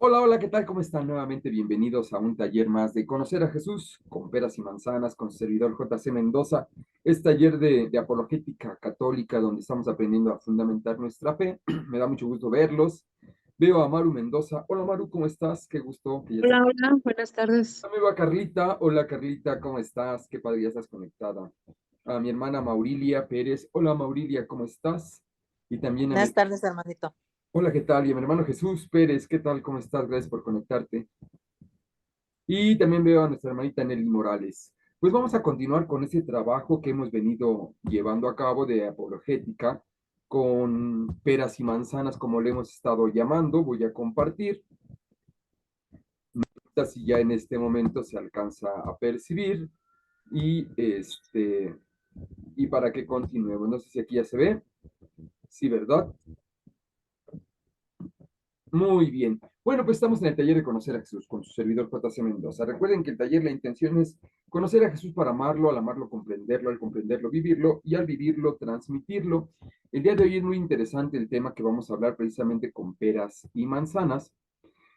Hola, hola, ¿qué tal? ¿Cómo están? Nuevamente bienvenidos a un taller más de Conocer a Jesús con peras y manzanas con su servidor JC Mendoza. Es taller de apologética católica donde estamos aprendiendo a fundamentar nuestra fe. Me da mucho gusto verlos. Veo a Maru Mendoza. Hola, Maru, ¿cómo estás? Qué gusto que ya estás. Hola, hola, buenas tardes. También va Carlita. Hola, Carlita, ¿cómo estás? Qué padre, ya estás conectada. A mi hermana Maurilia Pérez. Hola, Maurilia, ¿cómo estás? Y también a mi... Buenas tardes, hermanito. Hola, ¿qué tal? Y a mi hermano Jesús Pérez. ¿Qué tal? ¿Cómo estás? Gracias por conectarte. Y también veo a nuestra hermanita Nelly Morales. Pues vamos a continuar con ese trabajo que hemos venido llevando a cabo de apologética con peras y manzanas, como le hemos estado llamando. Voy a compartir. Si ya en este momento se alcanza a percibir y y para que continuemos. No sé si aquí ya se ve. Sí, ¿verdad? Muy bien. Bueno, pues estamos en el taller de Conocer a Jesús con su servidor JC Mendoza. Recuerden que el taller, la intención es conocer a Jesús para amarlo, al amarlo comprenderlo, al comprenderlo vivirlo y al vivirlo transmitirlo. El día de hoy es muy interesante el tema que vamos a hablar precisamente con peras y manzanas,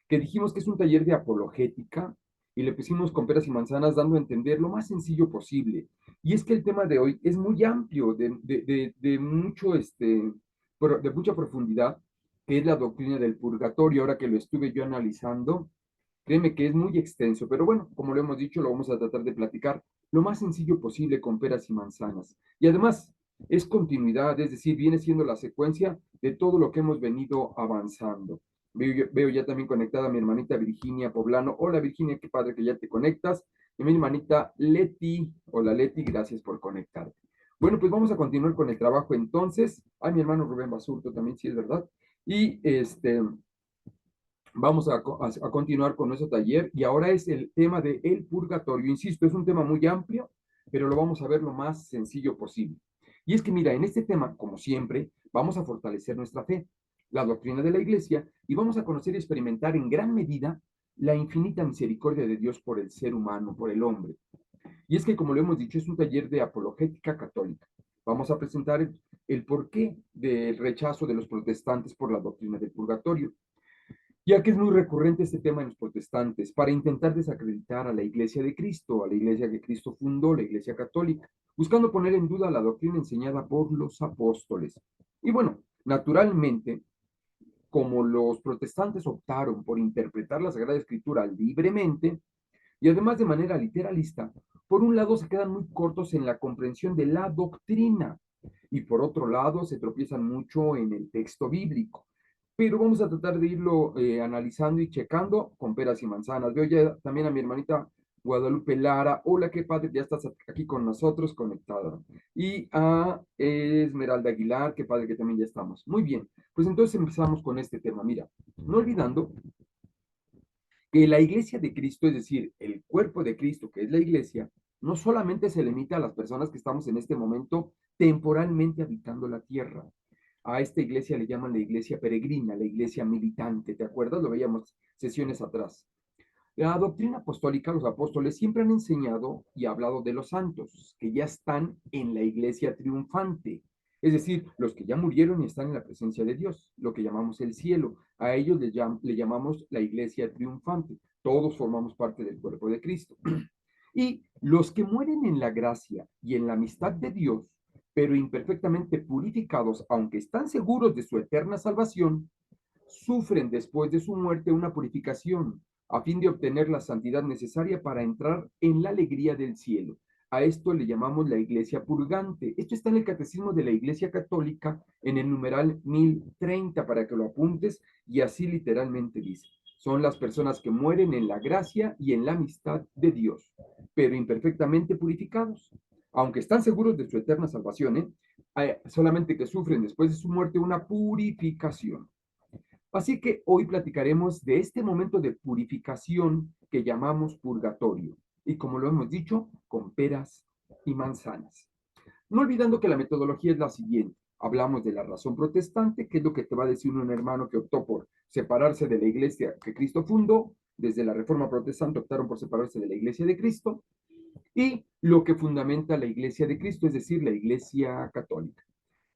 que dijimos que es un taller de apologética y le pusimos con peras y manzanas dando a entender lo más sencillo posible. Y es que el tema de hoy es muy amplio, de mucho, de mucha profundidad, que es la doctrina del purgatorio. Ahora que lo estuve yo analizando, créeme que es muy extenso, pero bueno, como lo hemos dicho, lo vamos a tratar de platicar lo más sencillo posible con peras y manzanas. Y además, es continuidad, es decir, viene siendo la secuencia de todo lo que hemos venido avanzando. Veo ya también conectada a mi hermanita Virginia Poblano. Hola Virginia, qué padre que ya te conectas. Y mi hermanita Leti. Hola Leti, gracias por conectarte. Bueno, pues vamos a continuar con el trabajo entonces. A mi hermano Rubén Basurto también, sí es verdad. Y vamos a continuar con nuestro taller y ahora es el tema de el purgatorio. Insisto, es un tema muy amplio, pero lo vamos a ver lo más sencillo posible. Y es que mira, en este tema, como siempre, vamos a fortalecer nuestra fe, la doctrina de la iglesia y vamos a conocer y experimentar en gran medida la infinita misericordia de Dios por el ser humano, por el hombre. Y es que, como lo hemos dicho, es un taller de apologética católica. Vamos a presentar el porqué del rechazo de los protestantes por la doctrina del purgatorio, ya que es muy recurrente este tema en los protestantes, para intentar desacreditar a la Iglesia de Cristo, a la Iglesia que Cristo fundó, la Iglesia católica, buscando poner en duda la doctrina enseñada por los apóstoles. Y bueno, naturalmente, como los protestantes optaron por interpretar la Sagrada Escritura libremente y además de manera literalista, por un lado se quedan muy cortos en la comprensión de la doctrina y por otro lado se tropiezan mucho en el texto bíblico. Pero vamos a tratar de irlo analizando y checando con peras y manzanas. Veo ya también a mi hermanita Guadalupe Lara. Hola, qué padre, ya estás aquí con nosotros conectada. Y a Esmeralda Aguilar, qué padre que también ya estamos. Muy bien, pues entonces empezamos con este tema. Mira, no olvidando que la iglesia de Cristo, es decir, el cuerpo de Cristo, que es la iglesia, no solamente se limita a las personas que estamos en este momento temporalmente habitando la tierra. A esta iglesia le llaman la iglesia peregrina, la iglesia militante, ¿te acuerdas? Lo veíamos sesiones atrás. La doctrina apostólica, los apóstoles siempre han enseñado y hablado de los santos, que ya están en la iglesia triunfante, es decir, los que ya murieron y están en la presencia de Dios, lo que llamamos el cielo. A ellos le llamamos la iglesia triunfante. Todos formamos parte del cuerpo de Cristo. Y los que mueren en la gracia y en la amistad de Dios, pero imperfectamente purificados, aunque están seguros de su eterna salvación, sufren después de su muerte una purificación a fin de obtener la santidad necesaria para entrar en la alegría del cielo. A esto le llamamos la iglesia purgante. Esto está en el catecismo de la iglesia católica en el numeral 1030 para que lo apuntes y así literalmente dice. Son las personas que mueren en la gracia y en la amistad de Dios, pero imperfectamente purificados. Aunque están seguros de su eterna salvación, solamente que sufren después de su muerte una purificación. Así que hoy platicaremos de este momento de purificación que llamamos purgatorio, y como lo hemos dicho, con peras y manzanas. No olvidando que la metodología es la siguiente. Hablamos de la razón protestante, que es lo que te va a decir un hermano que optó por separarse de la iglesia que Cristo fundó. Desde la Reforma Protestante optaron por separarse de la iglesia de Cristo. Y lo que fundamenta la iglesia de Cristo, es decir, la iglesia católica.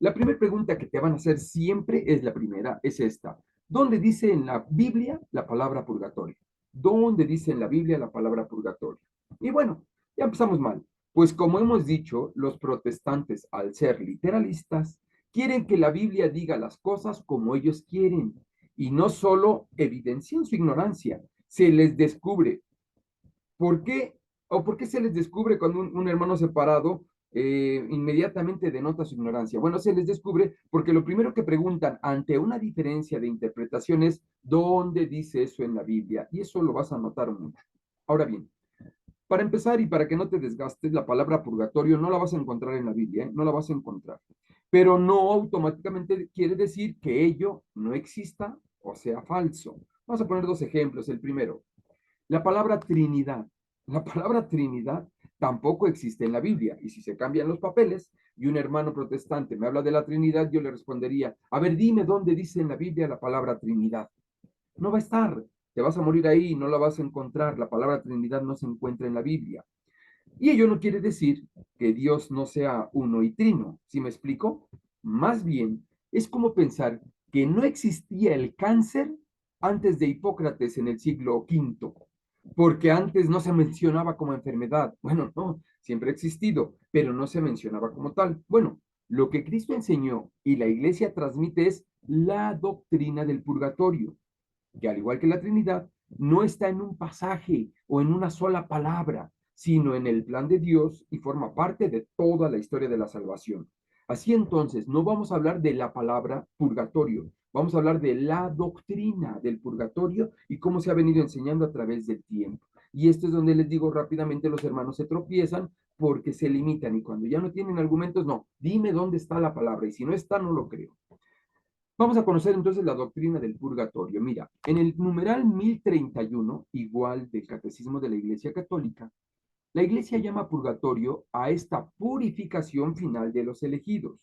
La primera pregunta que te van a hacer siempre es la primera, es esta. ¿Dónde dice en la Biblia la palabra purgatorio? ¿Dónde dice en la Biblia la palabra purgatorio? Y bueno, ya empezamos mal. Pues como hemos dicho, los protestantes, al ser literalistas, quieren que la Biblia diga las cosas como ellos quieren y no solo evidencian su ignorancia, se les descubre. ¿Por qué? ¿O por qué se les descubre cuando un hermano separado inmediatamente denota su ignorancia? Bueno, se les descubre porque lo primero que preguntan ante una diferencia de interpretación es ¿dónde dice eso en la Biblia? Y eso lo vas a notar mucho. Ahora bien, para empezar y para que no te desgastes, la palabra purgatorio no la vas a encontrar en la Biblia, ¿eh? No la vas a encontrar. Pero no automáticamente quiere decir que ello no exista o sea falso. Vamos a poner dos ejemplos. El primero, la palabra Trinidad. La palabra Trinidad tampoco existe en la Biblia. Y si se cambian los papeles y un hermano protestante me habla de la Trinidad, yo le respondería, a ver, dime dónde dice en la Biblia la palabra Trinidad. No va a estar. Te vas a morir ahí y no la vas a encontrar. La palabra Trinidad no se encuentra en la Biblia. Y ello no quiere decir que Dios no sea uno y trino. ¿Sí me explico? Más bien, es como pensar que no existía el cáncer antes de Hipócrates en el siglo V, porque antes no se mencionaba como enfermedad. Bueno, no, siempre ha existido, pero no se mencionaba como tal. Bueno, lo que Cristo enseñó y la iglesia transmite es la doctrina del purgatorio, que al igual que la Trinidad, no está en un pasaje o en una sola palabra, sino en el plan de Dios y forma parte de toda la historia de la salvación. Así entonces, no vamos a hablar de la palabra purgatorio, vamos a hablar de la doctrina del purgatorio y cómo se ha venido enseñando a través del tiempo. Y esto es donde les digo rápidamente, los hermanos se tropiezan porque se limitan y cuando ya no tienen argumentos, no, dime dónde está la palabra y si no está, no lo creo. Vamos a conocer entonces la doctrina del purgatorio. Mira, en el numeral 1031, igual del Catecismo de la Iglesia Católica, la Iglesia llama purgatorio a esta purificación final de los elegidos,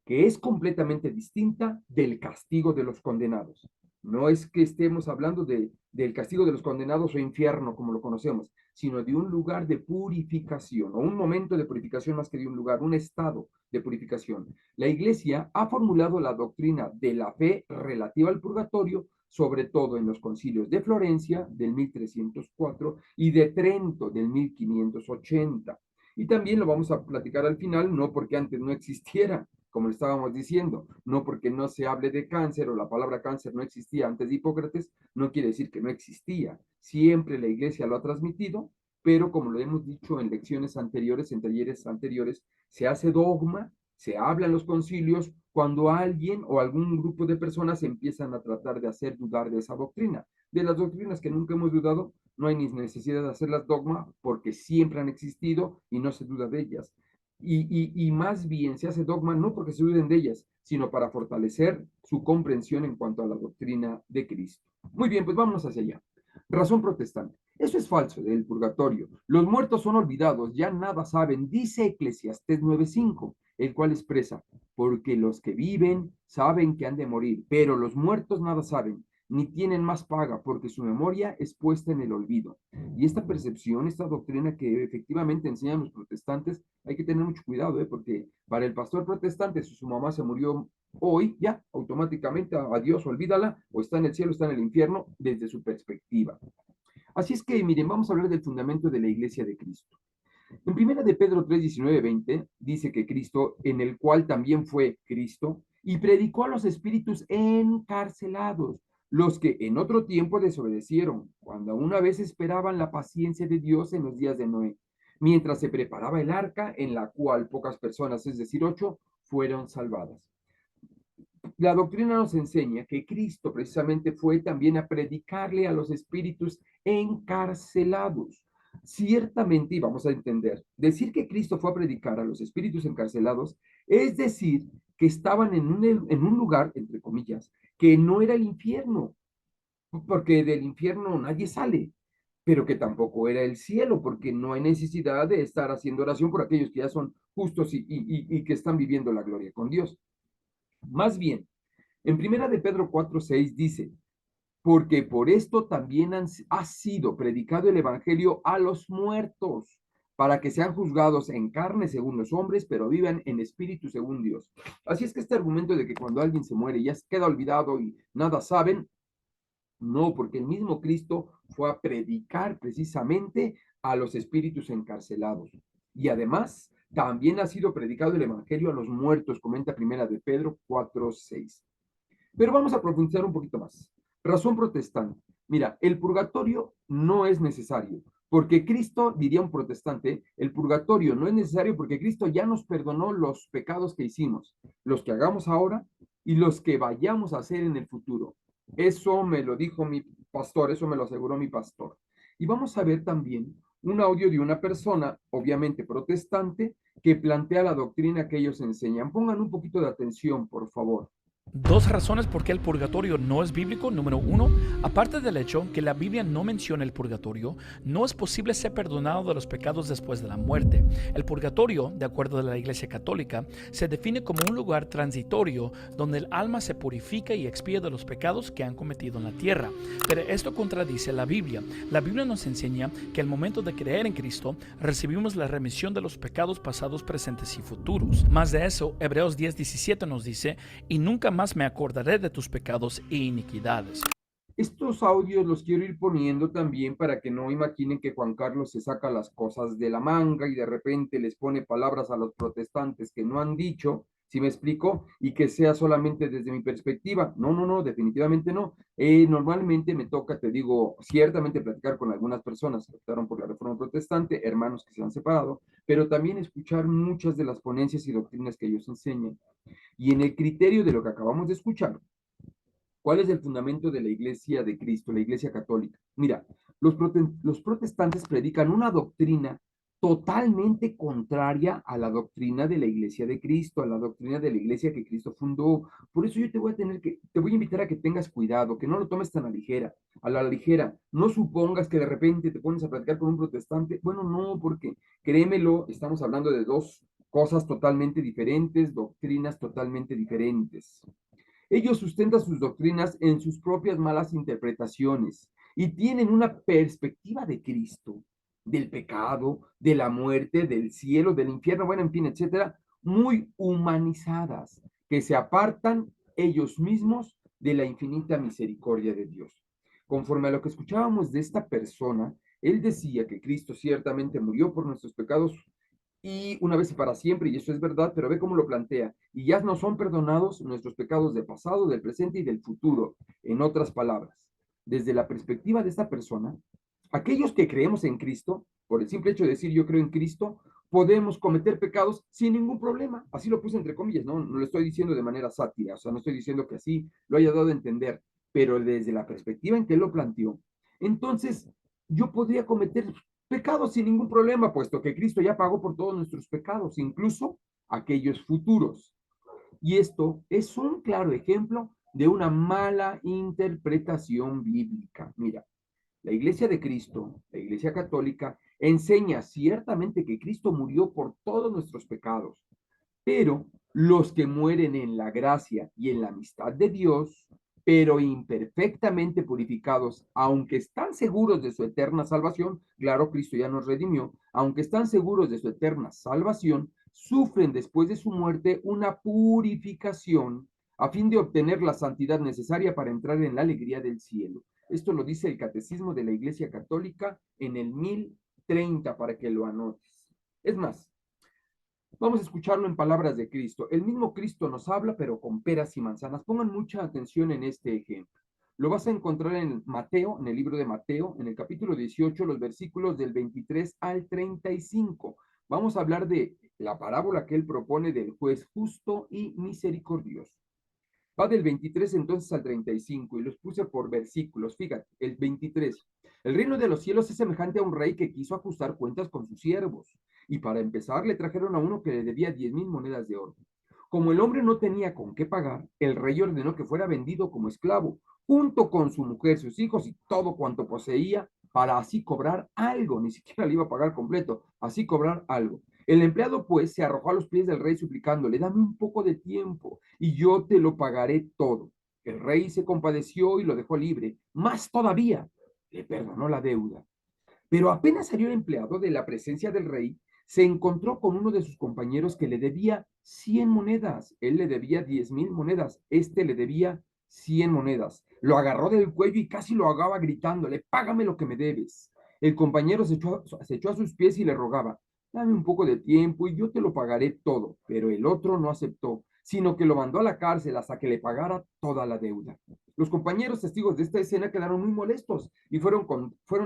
que es completamente distinta del castigo de los condenados. No es que estemos hablando del castigo de los condenados o infierno como lo conocemos, sino de un lugar de purificación o un momento de purificación más que de un lugar, un estado de purificación. La Iglesia ha formulado la doctrina de la fe relativa al purgatorio, sobre todo en los concilios de Florencia del 1304 y de Trento del 1580. Y también lo vamos a platicar al final, no porque antes no existiera, como le estábamos diciendo, no porque no se hable de cáncer o la palabra cáncer no existía antes de Hipócrates, no quiere decir que no existía. Siempre la iglesia lo ha transmitido, pero como lo hemos dicho en lecciones anteriores, en talleres anteriores, se hace dogma, se habla en los concilios cuando alguien o algún grupo de personas empiezan a tratar de hacer dudar de esa doctrina. De las doctrinas que nunca hemos dudado, no hay ni necesidad de hacerlas dogma porque siempre han existido y no se duda de ellas. Y más bien se hace dogma no porque se duden de ellas, sino para fortalecer su comprensión en cuanto a la doctrina de Cristo. Muy bien, pues vámonos hacia allá. Razón protestante. Eso es falso del purgatorio. Los muertos son olvidados, ya nada saben, dice Eclesiastés 9:5, el cual expresa, porque los que viven saben que han de morir, pero los muertos nada saben, ni tienen más paga, porque su memoria es puesta en el olvido. Y esta percepción, esta doctrina que efectivamente enseñan los protestantes, hay que tener mucho cuidado, porque para el pastor protestante, si su mamá se murió hoy, ya automáticamente, adiós, olvídala, o está en el cielo, está en el infierno, desde su perspectiva. Así es que, miren, vamos a hablar del fundamento de la iglesia de Cristo. En primera de Pedro 3, 19, 20, dice que Cristo, en el cual también fue Cristo, y predicó a los espíritus encarcelados, los que en otro tiempo desobedecieron, cuando una vez esperaban la paciencia de Dios en los días de Noé, mientras se preparaba el arca en la cual pocas personas, es decir, 8, fueron salvadas. La doctrina nos enseña que Cristo precisamente fue también a predicarle a los espíritus encarcelados. Ciertamente, y vamos a entender, decir que Cristo fue a predicar a los espíritus encarcelados es decir que estaban en un lugar, entre comillas, que no era el infierno, porque del infierno nadie sale, pero que tampoco era el cielo, porque no hay necesidad de estar haciendo oración por aquellos que ya son justos y que están viviendo la gloria con Dios. Más bien, en primera de Pedro 4:6 dice, porque por esto también ha sido predicado el evangelio a los muertos, para que sean juzgados en carne según los hombres, pero vivan en espíritu según Dios. Así es que este argumento de que cuando alguien se muere ya se queda olvidado y nada saben, no, porque el mismo Cristo fue a predicar precisamente a los espíritus encarcelados. Y además, también ha sido predicado el evangelio a los muertos, comenta primera de Pedro 4:6. Pero vamos a profundizar un poquito más. Razón protestante. Mira, el purgatorio no es necesario, porque Cristo, diría un protestante, el purgatorio no es necesario porque Cristo ya nos perdonó los pecados que hicimos, los que hagamos ahora y los que vayamos a hacer en el futuro. Eso me lo dijo mi pastor, eso me lo aseguró mi pastor. Y vamos a ver también un audio de una persona, obviamente protestante, que plantea la doctrina que ellos enseñan. Pongan un poquito de atención, por favor. Dos razones por qué el purgatorio no es bíblico. Número uno, aparte del hecho que la Biblia no menciona el purgatorio, no es posible ser perdonado de los pecados después de la muerte. El purgatorio, de acuerdo a la Iglesia Católica, se define como un lugar transitorio donde el alma se purifica y expía de los pecados que han cometido en la tierra. Pero esto contradice la Biblia. La Biblia nos enseña que al momento de creer en Cristo, recibimos la remisión de los pecados pasados, presentes y futuros. Más de eso, Hebreos 10:17 nos dice: y nunca más me acordaré de tus pecados e iniquidades. Estos audios los quiero ir poniendo también para que no imaginen que Juan Carlos se saca las cosas de la manga y de repente les pone palabras a los protestantes que no han dicho, si me explico, y que sea solamente desde mi perspectiva. No, no, no, definitivamente no. Normalmente me toca, te digo, ciertamente platicar con algunas personas que optaron por la reforma protestante, hermanos que se han separado, pero también escuchar muchas de las ponencias y doctrinas que ellos enseñan. Y en el criterio de lo que acabamos de escuchar, ¿cuál es el fundamento de la Iglesia de Cristo, la Iglesia Católica? Mira, los protestantes predican una doctrina totalmente contraria a la doctrina de la Iglesia de Cristo, a la doctrina de la Iglesia que Cristo fundó. Por eso yo te voy a invitar a que tengas cuidado, que no lo tomes tan a la ligera. No supongas que de repente te pones a platicar con un protestante. Bueno, no, porque créemelo, estamos hablando de dos cosas totalmente diferentes, doctrinas totalmente diferentes. Ellos sustentan sus doctrinas en sus propias malas interpretaciones y tienen una perspectiva de Cristo, del pecado, de la muerte, del cielo, del infierno, bueno, en fin, etcétera, muy humanizadas, que se apartan ellos mismos de la infinita misericordia de Dios. Conforme a lo que escuchábamos de esta persona, él decía que Cristo ciertamente murió por nuestros pecados y una vez y para siempre, y eso es verdad, pero ve cómo lo plantea, y ya no son perdonados nuestros pecados del pasado, del presente y del futuro. En otras palabras, desde la perspectiva de esta persona, aquellos que creemos en Cristo, por el simple hecho de decir yo creo en Cristo, podemos cometer pecados sin ningún problema. Así lo puse entre comillas, no lo estoy diciendo de manera sátira, o sea, no estoy diciendo que así lo haya dado a entender, pero desde la perspectiva en que él lo planteó, entonces yo podría cometer pecados sin ningún problema, puesto que Cristo ya pagó por todos nuestros pecados, incluso aquellos futuros. Y esto es un claro ejemplo de una mala interpretación bíblica. Mira, la Iglesia de Cristo, la Iglesia Católica, enseña ciertamente que Cristo murió por todos nuestros pecados, pero los que mueren en la gracia y en la amistad de Dios, pero imperfectamente purificados, aunque están seguros de su eterna salvación, claro, Cristo ya nos redimió, aunque están seguros de su eterna salvación, sufren después de su muerte una purificación a fin de obtener la santidad necesaria para entrar en la alegría del cielo. Esto lo dice el Catecismo de la Iglesia Católica en el 1030 para que lo anotes. Es más, vamos a escucharlo en palabras de Cristo. El mismo Cristo nos habla, pero con peras y manzanas. Pongan mucha atención en este ejemplo. Lo vas a encontrar en Mateo, en el libro de Mateo, en el capítulo 18, los versículos del 23 al 35. Vamos a hablar de la parábola que él propone del juez justo y misericordioso. Va del 23 entonces al 35 y los puse por versículos. Fíjate, el 23. El reino de los cielos es semejante a un rey que quiso ajustar cuentas con sus siervos. Y para empezar le trajeron a uno que le debía 10,000 monedas de oro. Como el hombre no tenía con qué pagar, el rey ordenó que fuera vendido como esclavo, junto con su mujer, sus hijos y todo cuanto poseía, para así cobrar algo. Ni siquiera le iba a pagar completo, así cobrar algo. El empleado, pues, se arrojó a los pies del rey suplicándole: dame un poco de tiempo y yo te lo pagaré todo. El rey se compadeció y lo dejó libre, más todavía le perdonó la deuda. Pero apenas salió el empleado de la presencia del rey, se encontró con uno de sus compañeros que le debía 100 monedas. Él le debía 10,000 monedas. Este le debía 100 monedas. Lo agarró del cuello y casi lo ahogaba gritándole, págame lo que me debes. El compañero se echó a sus pies y le rogaba, dame un poco de tiempo y yo te lo pagaré todo. Pero el otro no aceptó, sino que lo mandó a la cárcel hasta que le pagara toda la deuda. Los compañeros testigos de esta escena quedaron muy molestos y fueron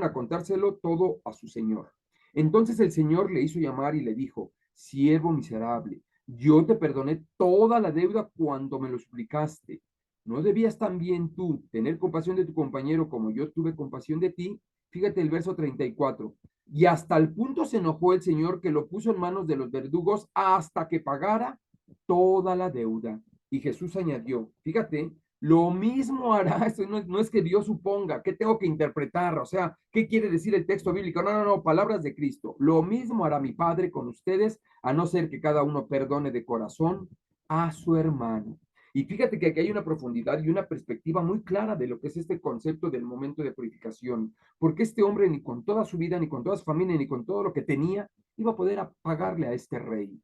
a contárselo todo a su señor. Entonces el señor le hizo llamar y le dijo, siervo miserable, yo te perdoné toda la deuda cuando me lo suplicaste. ¿No debías también tú tener compasión de tu compañero como yo tuve compasión de ti? Fíjate el verso 34. Y hasta el punto se enojó el señor que lo puso en manos de los verdugos hasta que pagara toda la deuda. Y Jesús añadió, fíjate, lo mismo hará, esto no es que Dios suponga, ¿qué tengo que interpretar? O sea, ¿qué quiere decir el texto bíblico? No, palabras de Cristo. Lo mismo hará mi Padre con ustedes, a no ser que cada uno perdone de corazón a su hermano. Y fíjate que aquí hay una profundidad y una perspectiva muy clara de lo que es este concepto del momento de purificación, porque este hombre ni con toda su vida, ni con toda su familia, ni con todo lo que tenía, iba a poder pagarle a este rey.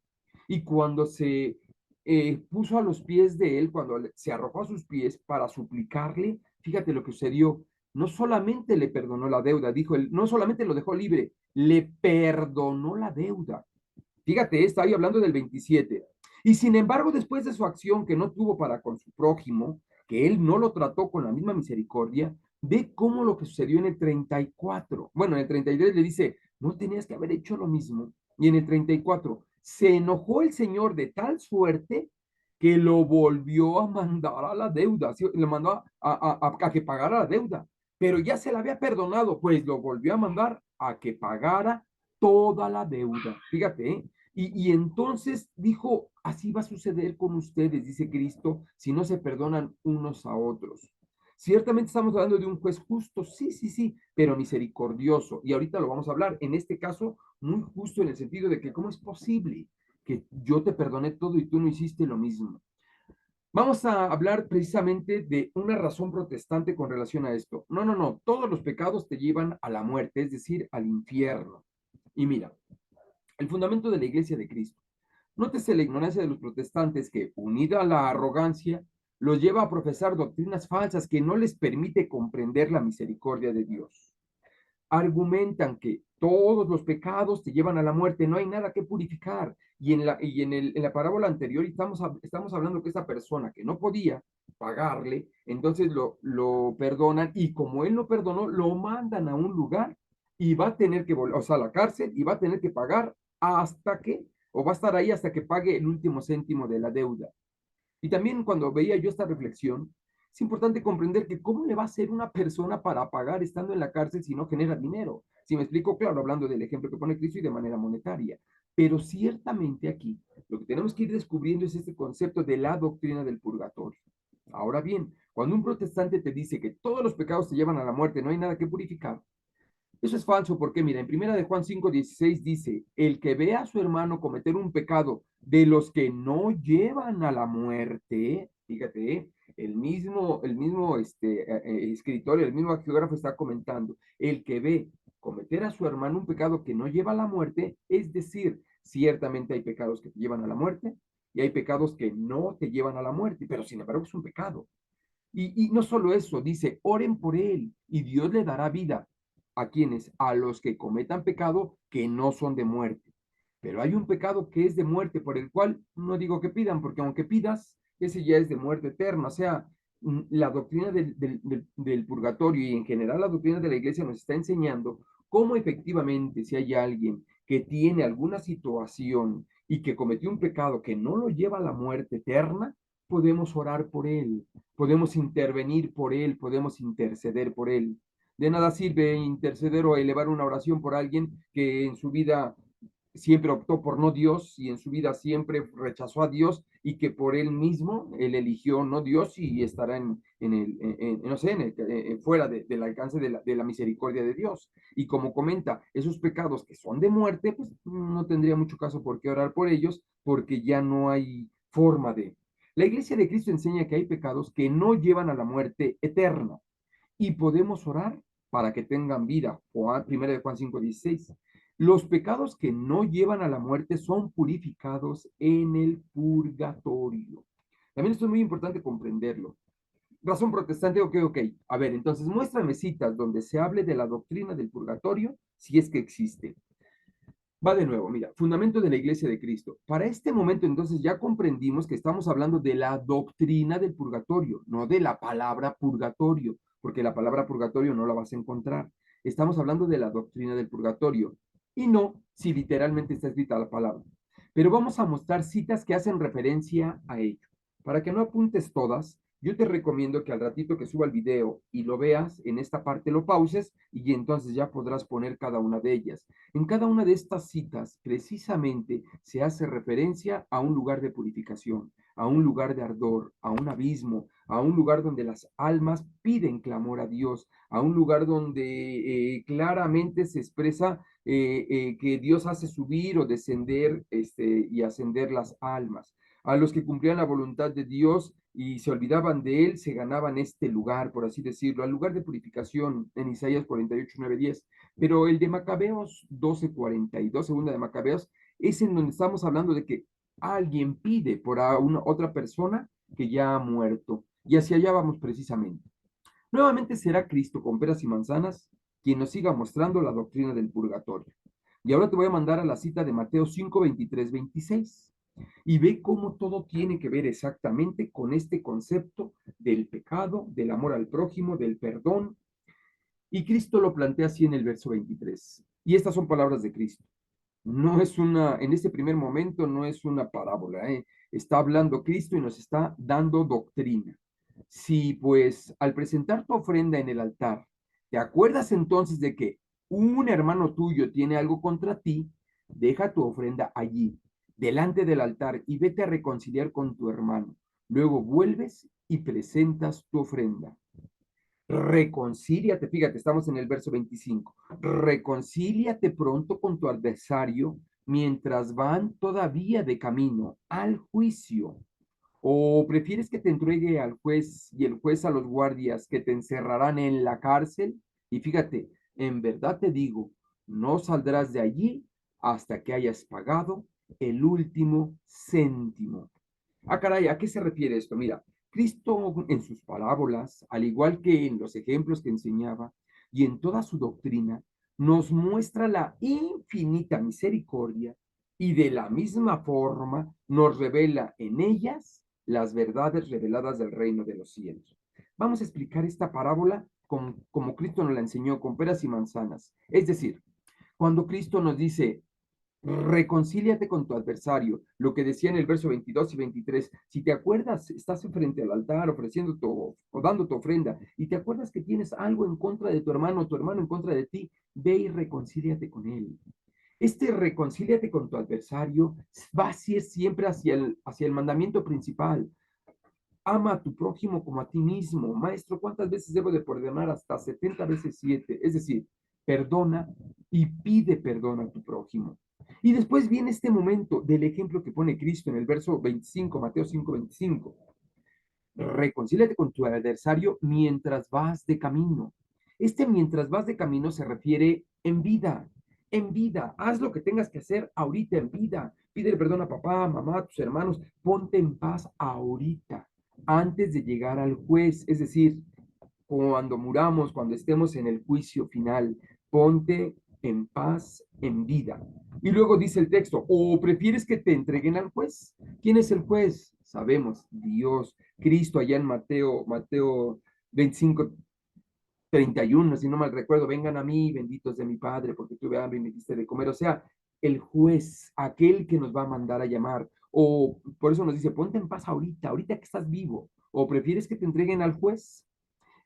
Y cuando se puso a los pies de él, cuando se arrojó a sus pies para suplicarle, fíjate lo que sucedió. No solamente le perdonó la deuda, dijo él, no solamente lo dejó libre, le perdonó la deuda. Fíjate, está ahí hablando del 27. Y sin embargo, después de su acción que no tuvo para con su prójimo, que él no lo trató con la misma misericordia, ve cómo lo que sucedió en el 34. Bueno, en el 33 le dice, no tenías que haber hecho lo mismo. Y en el 34, se enojó el Señor de tal suerte que lo volvió a mandar a la deuda, ¿sí? Le mandó a que pagara la deuda, pero ya se la había perdonado, pues lo volvió a mandar a que pagara toda la deuda. Fíjate, ¿eh? Y entonces dijo, así va a suceder con ustedes, dice Cristo, si no se perdonan unos a otros. Ciertamente estamos hablando de un juez justo, sí, pero misericordioso. Y ahorita lo vamos a hablar. En este caso, muy justo en el sentido de que cómo es posible que yo te perdoné todo y tú no hiciste lo mismo. Vamos a hablar precisamente de una razón protestante con relación a esto. No, todos los pecados te llevan a la muerte, es decir, al infierno. Y mira, el fundamento de la Iglesia de Cristo. Nótese la ignorancia de los protestantes que, unida a la arrogancia, los lleva a profesar doctrinas falsas que no les permite comprender la misericordia de Dios. Argumentan que todos los pecados te llevan a la muerte, no hay nada que purificar. En la parábola anterior estamos hablando que esa persona que no podía pagarle, entonces lo perdonan y como él no perdonó, lo mandan a un lugar y va a tener que volver, o sea, a la cárcel y va a tener que pagar hasta que, o va a estar ahí hasta que pague el último céntimo de la deuda. Y también cuando veía yo esta reflexión, es importante comprender que cómo le va a hacer una persona para pagar estando en la cárcel si no genera dinero. Si me explico, claro, hablando del ejemplo que pone Cristo y de manera monetaria. Pero ciertamente aquí lo que tenemos que ir descubriendo es este concepto de la doctrina del purgatorio. Ahora bien, cuando un protestante te dice que todos los pecados te llevan a la muerte, no hay nada que purificar, eso es falso porque, mira, en primera de Juan 5:16 dice, el que ve a su hermano cometer un pecado de los que no llevan a la muerte, fíjate, el mismo escritor, el mismo geógrafo está comentando, el que ve cometer a su hermano un pecado que no lleva a la muerte, es decir, ciertamente hay pecados que te llevan a la muerte y hay pecados que no te llevan a la muerte, pero sin embargo es un pecado. Y no solo eso, dice, oren por él y Dios le dará vida. ¿A quienes? A los que cometan pecado que no son de muerte. Pero hay un pecado que es de muerte, por el cual no digo que pidan, porque aunque pidas, ese ya es de muerte eterna. O sea, la doctrina del purgatorio y en general la doctrina de la iglesia nos está enseñando cómo efectivamente si hay alguien que tiene alguna situación y que cometió un pecado que no lo lleva a la muerte eterna, podemos orar por él, podemos intervenir por él, podemos interceder por él. De nada sirve interceder o elevar una oración por alguien que en su vida siempre optó por no Dios y en su vida siempre rechazó a Dios y que por él mismo, él eligió no Dios y estará no sé, fuera del alcance de la misericordia de Dios. Y como comenta, esos pecados que son de muerte, pues no tendría mucho caso por qué orar por ellos porque ya no hay forma de. La iglesia de Cristo enseña que hay pecados que no llevan a la muerte eterna y podemos orar para que tengan vida. Juan, 1 de Juan 5:16. Los pecados que no llevan a la muerte son purificados en el purgatorio. También esto es muy importante comprenderlo. Razón protestante, ok. A ver, entonces muéstrame citas donde se hable de la doctrina del purgatorio, si es que existe. Va de nuevo, mira, fundamento de la Iglesia de Cristo. Para este momento, entonces, ya comprendimos que estamos hablando de la doctrina del purgatorio, no de la palabra purgatorio, porque la palabra purgatorio no la vas a encontrar. Estamos hablando de la doctrina del purgatorio, y no si literalmente está escrita la palabra. Pero vamos a mostrar citas que hacen referencia a ello. Para que no apuntes todas, yo te recomiendo que al ratito que suba el video y lo veas, en esta parte lo pauses y entonces ya podrás poner cada una de ellas. En cada una de estas citas, precisamente, se hace referencia a un lugar de purificación, a un lugar de ardor, a un abismo, a un lugar donde las almas piden clamor a Dios, a un lugar donde claramente se expresa que Dios hace subir o descender y ascender las almas. A los que cumplían la voluntad de Dios y se olvidaban de él, se ganaban este lugar, por así decirlo, al lugar de purificación en Isaías 48, 9, 10. Pero el de Macabeos 12:42, segunda de Macabeos, es en donde estamos hablando de que alguien pide por a una otra persona que ya ha muerto. Y hacia allá vamos precisamente. Nuevamente será Cristo con peras y manzanas quien nos siga mostrando la doctrina del purgatorio. Y ahora te voy a mandar a la cita de Mateo 5, 23, 26. Y ve cómo todo tiene que ver exactamente con este concepto del pecado, del amor al prójimo, del perdón. Y Cristo lo plantea así en el verso 23. Y estas son palabras de Cristo. No es en este primer momento no es una parábola, ¿eh? Está hablando Cristo y nos está dando doctrina. Si pues al presentar tu ofrenda en el altar, te acuerdas entonces de que un hermano tuyo tiene algo contra ti, deja tu ofrenda allí, delante del altar, y vete a reconciliar con tu hermano. Luego vuelves y presentas tu ofrenda. Reconcíliate, fíjate, estamos en el verso 25. Reconcíliate pronto con tu adversario mientras van todavía de camino al juicio. ¿O prefieres que te entregue al juez y el juez a los guardias que te encerrarán en la cárcel? Y fíjate, en verdad te digo, no saldrás de allí hasta que hayas pagado el último céntimo. Ah, caray, ¿a qué se refiere esto? Mira, Cristo en sus parábolas, al igual que en los ejemplos que enseñaba y en toda su doctrina, nos muestra la infinita misericordia y de la misma forma nos revela en ellas las verdades reveladas del reino de los cielos. Vamos a explicar esta parábola como Cristo nos la enseñó, con peras y manzanas. Es decir, cuando Cristo nos dice, reconcíliate con tu adversario, lo que decía en el verso 22 y 23, si te acuerdas, estás frente al altar ofreciendo o dando tu ofrenda, y te acuerdas que tienes algo en contra de tu hermano en contra de ti, ve y reconcíliate con él. Este reconcíliate con tu adversario va siempre hacia el mandamiento principal. Ama a tu prójimo como a ti mismo. Maestro, ¿cuántas veces debo de perdonar? Hasta 70 veces 7. Es decir, perdona y pide perdón a tu prójimo. Y después viene este momento del ejemplo que pone Cristo en el verso 25, Mateo 5, 25. Reconcíliate con tu adversario mientras vas de camino. Este mientras vas de camino se refiere en vida. En vida, haz lo que tengas que hacer ahorita en vida. Pídele perdón a papá, mamá, a tus hermanos. Ponte en paz ahorita, antes de llegar al juez. Es decir, cuando muramos, cuando estemos en el juicio final, ponte en paz en vida. Y luego dice el texto, ¿o prefieres que te entreguen al juez? ¿Quién es el juez? Sabemos, Dios, Cristo, allá en Mateo 25, 31, si no mal recuerdo, vengan a mí, benditos de mi Padre, porque tuve hambre y me diste de comer. O sea, el juez, aquel que nos va a mandar a llamar. O por eso nos dice, ponte en paz ahorita que estás vivo. ¿O prefieres que te entreguen al juez?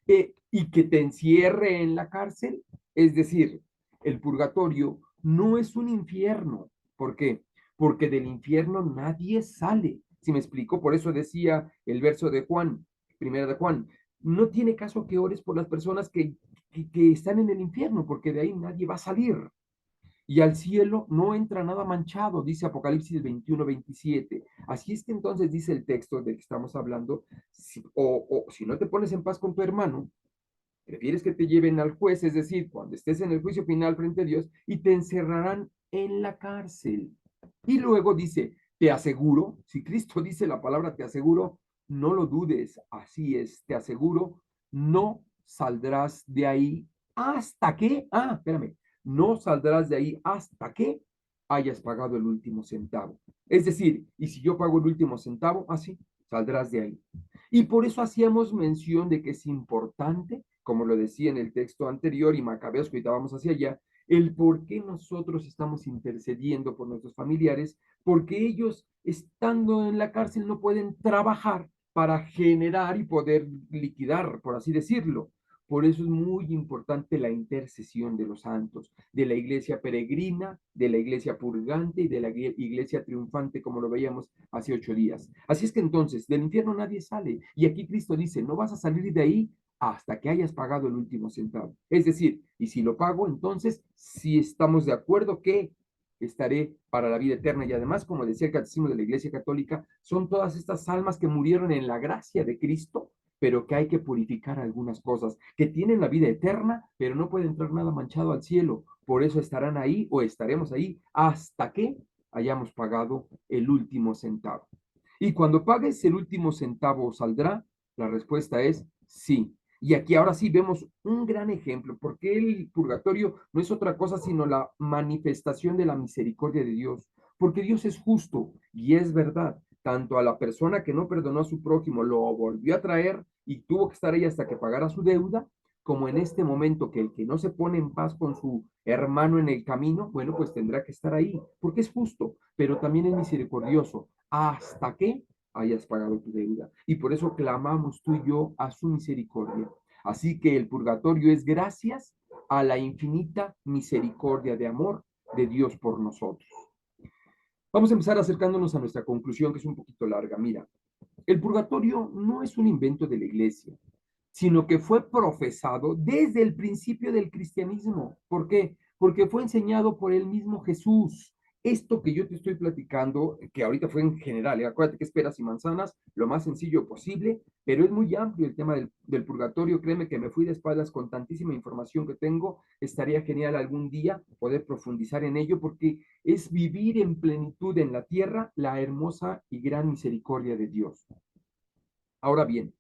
Y que te encierre en la cárcel. Es decir, el purgatorio no es un infierno. ¿Por qué? Porque del infierno nadie sale. Si me explico, por eso decía el verso de Juan, primera de Juan, no tiene caso que ores por las personas que están en el infierno, porque de ahí nadie va a salir. Y al cielo no entra nada manchado, dice Apocalipsis 21, 27. Así es que entonces dice el texto del que estamos hablando, si no te pones en paz con tu hermano, Prefieres que te lleven al juez, es decir, cuando estés en el juicio final frente a Dios, y te encerrarán en la cárcel. Y luego dice, te aseguro, si Cristo dice la palabra te aseguro, no lo dudes, así es, te aseguro, no saldrás de ahí hasta que, espérame, no saldrás de ahí hasta que hayas pagado el último centavo. Es decir, y si yo pago el último centavo, así saldrás de ahí. Y por eso hacíamos mención de que es importante, como lo decía en el texto anterior y Macabeos, que ahorita vamos hacia allá, el por qué nosotros estamos intercediendo por nuestros familiares, porque ellos, estando en la cárcel, no pueden trabajar para generar y poder liquidar, por así decirlo. Por eso es muy importante la intercesión de los santos, de la iglesia peregrina, de la iglesia purgante y de la iglesia triunfante, como lo veíamos hace 8 días. Así es que entonces, del infierno nadie sale. Y aquí Cristo dice, no vas a salir de ahí hasta que hayas pagado el último centavo. Es decir, y si lo pago, entonces si estamos de acuerdo que estaré para la vida eterna. Y además, como decía el Catecismo de la Iglesia Católica, son todas estas almas que murieron en la gracia de Cristo, pero que hay que purificar algunas cosas, que tienen la vida eterna, pero no puede entrar nada manchado al cielo. Por eso estarán ahí o estaremos ahí hasta que hayamos pagado el último centavo. Y cuando pagues el último centavo, ¿saldrá? La respuesta es sí. Y aquí ahora sí vemos un gran ejemplo, porque el purgatorio no es otra cosa sino la manifestación de la misericordia de Dios, porque Dios es justo y es verdad. Tanto a la persona que no perdonó a su prójimo lo volvió a traer y tuvo que estar ahí hasta que pagara su deuda, como en este momento que el que no se pone en paz con su hermano en el camino, bueno, pues tendrá que estar ahí, porque es justo, pero también es misericordioso, hasta que hayas pagado tu deuda. Y por eso clamamos tú y yo a su misericordia. Así que el purgatorio es gracias a la infinita misericordia de amor de Dios por nosotros. Vamos a empezar acercándonos a nuestra conclusión, que es un poquito larga. Mira, el purgatorio no es un invento de la iglesia, sino que fue profesado desde el principio del cristianismo. ¿Por qué? Porque fue enseñado por el mismo Jesús. Esto que yo te estoy platicando, que ahorita fue en general, acuérdate que es peras y manzanas, lo más sencillo posible, pero es muy amplio el tema del purgatorio. Créeme que me fui de espaldas con tantísima información que tengo. Estaría genial algún día poder profundizar en ello, porque es vivir en plenitud en la tierra la hermosa y gran misericordia de Dios. Ahora bien,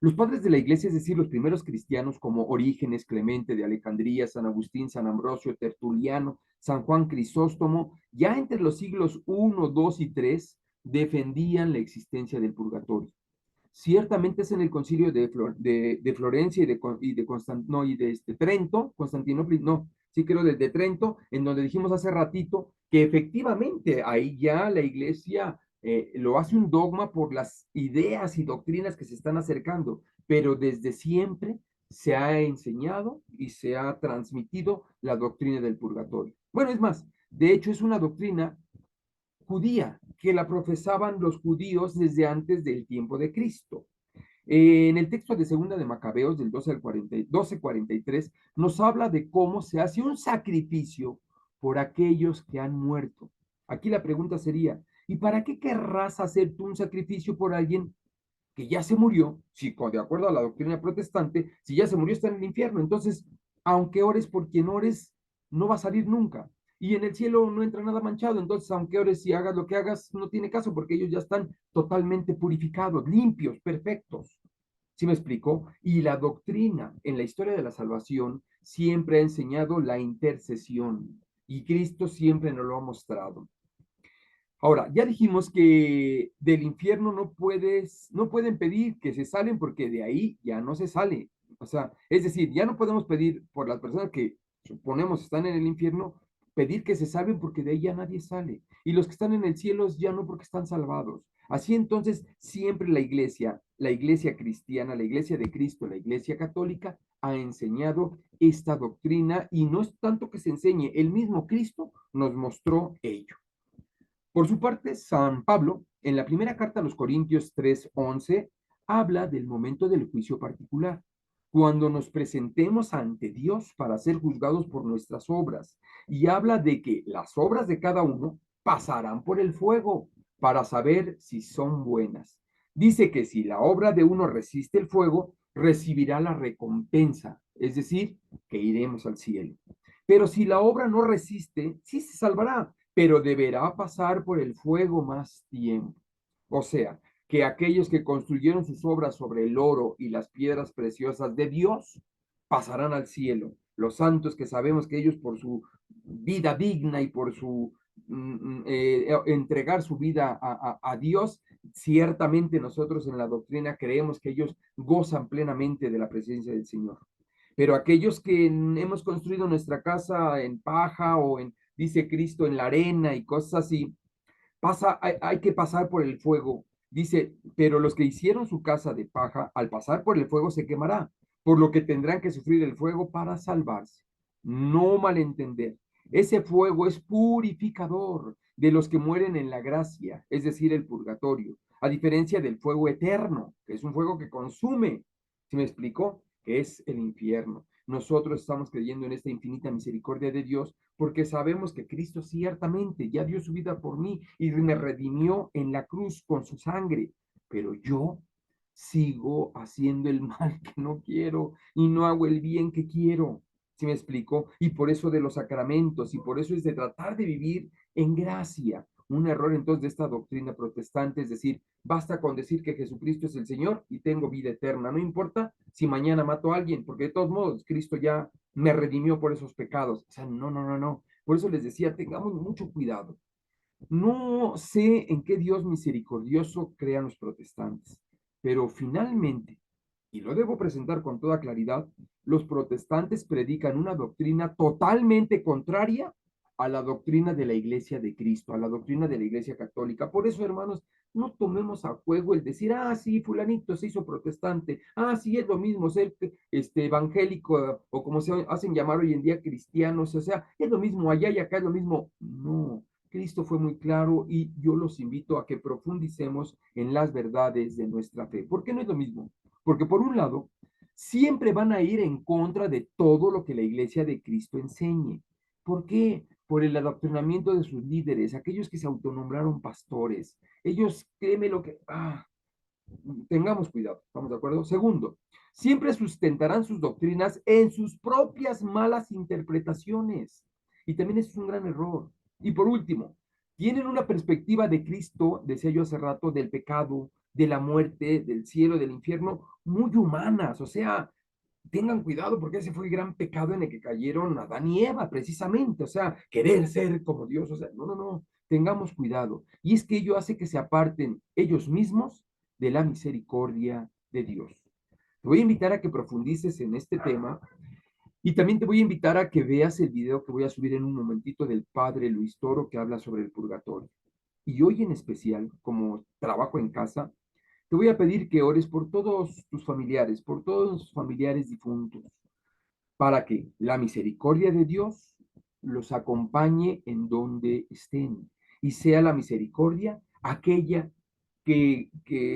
los padres de la iglesia, es decir, los primeros cristianos como Orígenes, Clemente de Alejandría, San Agustín, San Ambrosio, Tertuliano, San Juan Crisóstomo, ya entre los siglos I, II y III, defendían la existencia del purgatorio. Ciertamente es en el concilio de Florencia y de Trento, Constantinopla, no, sí creo de Trento, en donde dijimos hace ratito que efectivamente ahí ya la iglesia lo hace un dogma por las ideas y doctrinas que se están acercando, pero desde siempre se ha enseñado y se ha transmitido la doctrina del purgatorio. Bueno, es más, de hecho es una doctrina judía que la profesaban los judíos desde antes del tiempo de Cristo. En el texto de Segunda de Macabeos del 12 al 40, 12:43 nos habla de cómo se hace un sacrificio por aquellos que han muerto. Aquí la pregunta sería, ¿y para qué querrás hacer tú un sacrificio por alguien que ya se murió? Si de acuerdo a la doctrina protestante, si ya se murió está en el infierno. Entonces, aunque ores por quien ores, no va a salir nunca. Y en el cielo no entra nada manchado. Entonces, aunque ores y hagas lo que hagas, no tiene caso porque ellos ya están totalmente purificados, limpios, perfectos. ¿Sí me explico? Y la doctrina en la historia de la salvación siempre ha enseñado la intercesión. Y Cristo siempre nos lo ha mostrado. Ahora, ya dijimos que del infierno no pueden pedir que se salen porque de ahí ya no se sale. O sea, es decir, ya no podemos pedir por las personas que suponemos están en el infierno, pedir que se salven porque de ahí ya nadie sale. Y los que están en el cielo ya no porque están salvados. Así entonces, siempre la iglesia cristiana, la iglesia de Cristo, la iglesia católica, ha enseñado esta doctrina y no es tanto que se enseñe, el mismo Cristo nos mostró ello. Por su parte, San Pablo, en la primera carta a los Corintios 3:11, habla del momento del juicio particular, cuando nos presentemos ante Dios para ser juzgados por nuestras obras, y habla de que las obras de cada uno pasarán por el fuego para saber si son buenas. Dice que si la obra de uno resiste el fuego, recibirá la recompensa. es decir, que iremos al cielo. Pero si la obra no resiste, sí se salvará, pero deberá pasar por el fuego más tiempo. O sea, que aquellos que construyeron sus obras sobre el oro y las piedras preciosas de Dios pasarán al cielo. Los santos que sabemos que ellos por su vida digna y por su entregar su vida a Dios, ciertamente nosotros en la doctrina creemos que ellos gozan plenamente de la presencia del Señor. Pero aquellos que hemos construido nuestra casa en paja o en, dice Cristo, en la arena y cosas así, hay que pasar por el fuego. Dice, pero los que hicieron su casa de paja, al pasar por el fuego se quemará, por lo que tendrán que sufrir el fuego para salvarse. No malentender. Ese fuego es purificador de los que mueren en la gracia, es decir, el purgatorio, a diferencia del fuego eterno, que es un fuego que consume. ¿Se me explicó? Que es el infierno. Nosotros estamos creyendo en esta infinita misericordia de Dios porque sabemos que Cristo ciertamente ya dio su vida por mí y me redimió en la cruz con su sangre, pero yo sigo haciendo el mal que no quiero y no hago el bien que quiero. ¿Sí me explico? Y por eso de los sacramentos y por eso es de tratar de vivir en gracia. Un error entonces de esta doctrina protestante, es decir, basta con decir que Jesucristo es el Señor y tengo vida eterna, no importa si mañana mato a alguien, porque de todos modos Cristo ya me redimió por esos pecados. O sea, no, no, no, no. Por eso les decía, tengamos mucho cuidado. No sé en qué Dios misericordioso crean los protestantes, pero finalmente, y lo debo presentar con toda claridad, los protestantes predican una doctrina totalmente contraria a la doctrina de la Iglesia de Cristo, a la doctrina de la Iglesia Católica. Por eso, hermanos, no tomemos a juego el decir, ah, sí, fulanito se hizo protestante, ah, sí, es lo mismo ser evangélico o como se hacen llamar hoy en día cristianos, o sea, es lo mismo allá y acá es lo mismo. No, Cristo fue muy claro y yo los invito a que profundicemos en las verdades de nuestra fe. ¿Por qué no es lo mismo? Porque por un lado, siempre van a ir en contra de todo lo que la iglesia de Cristo enseñe. ¿Por qué? Por el adoctrinamiento de sus líderes, aquellos que se autonombraron pastores. Ellos, créeme lo que... tengamos cuidado, ¿estamos de acuerdo? Segundo, siempre sustentarán sus doctrinas en sus propias malas interpretaciones. Y también es un gran error. Y por último, tienen una perspectiva de Cristo, decía yo hace rato, del pecado, de la muerte, del cielo, del infierno, muy humanas. O sea, tengan cuidado porque ese fue el gran pecado en el que cayeron Adán y Eva, precisamente. O sea, querer ser como Dios. O sea, no, no, no. Tengamos cuidado. Y es que ello hace que se aparten ellos mismos de la misericordia de Dios. Te voy a invitar a que profundices en este tema y también te voy a invitar a que veas el video que voy a subir en un momentito del padre Luis Toro que habla sobre el purgatorio. Y hoy en especial, como trabajo en casa, te voy a pedir que ores por todos tus familiares, por todos los familiares difuntos, para que la misericordia de Dios los acompañe en donde estén y sea la misericordia aquella que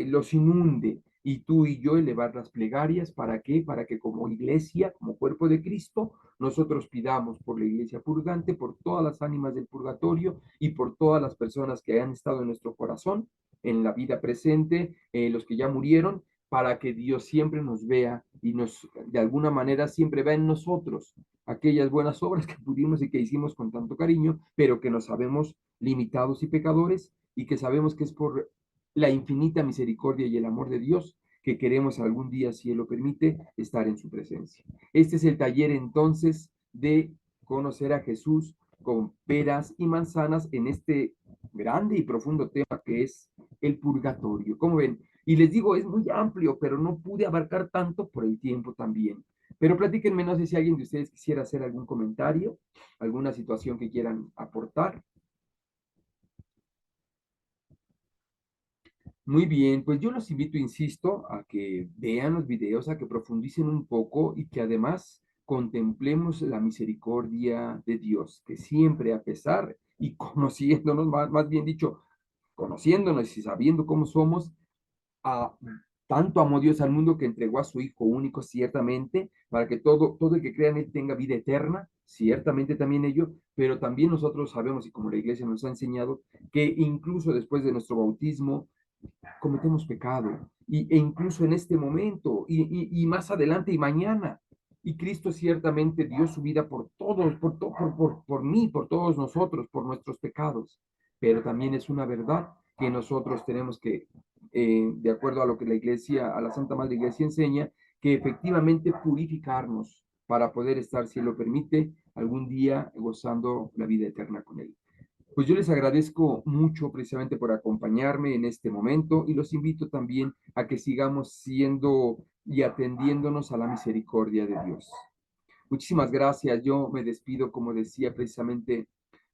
los inunde y tú y yo elevar las plegarias. ¿Para qué? Para que como iglesia, como cuerpo de Cristo, nosotros pidamos por la iglesia purgante, por todas las ánimas del purgatorio y por todas las personas que han estado en nuestro corazón, en la vida presente, los que ya murieron, para que Dios siempre nos vea y nos, de alguna manera, siempre vea en nosotros aquellas buenas obras que pudimos y que hicimos con tanto cariño, pero que nos sabemos limitados y pecadores y que sabemos que es por la infinita misericordia y el amor de Dios que queremos algún día, si Él lo permite, estar en su presencia. Este es el taller entonces de conocer a Jesús con peras y manzanas en este grande y profundo tema que es el purgatorio. ¿Cómo ven? Y les digo, es muy amplio, pero no pude abarcar tanto por el tiempo también. Pero platíquenme, no sé si alguien de ustedes quisiera hacer algún comentario, alguna situación que quieran aportar. Muy bien, pues yo los invito, insisto, a que vean los videos, a que profundicen un poco y que además contemplemos la misericordia de Dios, que siempre a pesar y conociéndonos, más bien dicho, conociéndonos y sabiendo cómo somos, a, tanto amó Dios al mundo que entregó a su Hijo único, ciertamente, para que todo el que crea en Él tenga vida eterna, ciertamente también ello, pero también nosotros sabemos, y como la iglesia nos ha enseñado, que incluso después de nuestro bautismo, cometemos pecado, e incluso en este momento, y más adelante y mañana. Y Cristo ciertamente dio su vida por todos, por mí, por todos nosotros, por nuestros pecados. Pero también es una verdad que nosotros tenemos que, de acuerdo a lo que la Iglesia, a la Santa Madre Iglesia enseña, que efectivamente purificarnos para poder estar, si Él lo permite, algún día gozando la vida eterna con Él. Pues yo les agradezco mucho precisamente por acompañarme en este momento y los invito también a que sigamos siendo y atendiéndonos a la misericordia de Dios. Muchísimas gracias. Yo me despido, como decía precisamente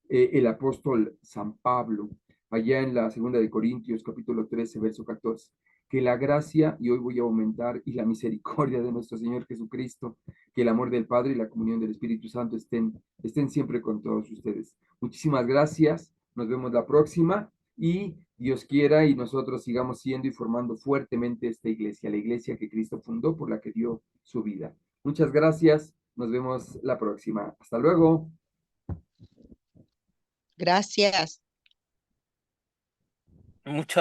el apóstol San Pablo, allá en la segunda de Corintios, capítulo 13, verso 14. Que la gracia, y hoy voy a aumentar, y la misericordia de nuestro Señor Jesucristo, que el amor del Padre y la comunión del Espíritu Santo estén siempre con todos ustedes. Muchísimas gracias. Nos vemos la próxima y Dios quiera y nosotros sigamos siendo y formando fuertemente esta iglesia, la iglesia que Cristo fundó, por la que dio su vida. Muchas gracias. Nos vemos la próxima. Hasta luego. Gracias. Muchas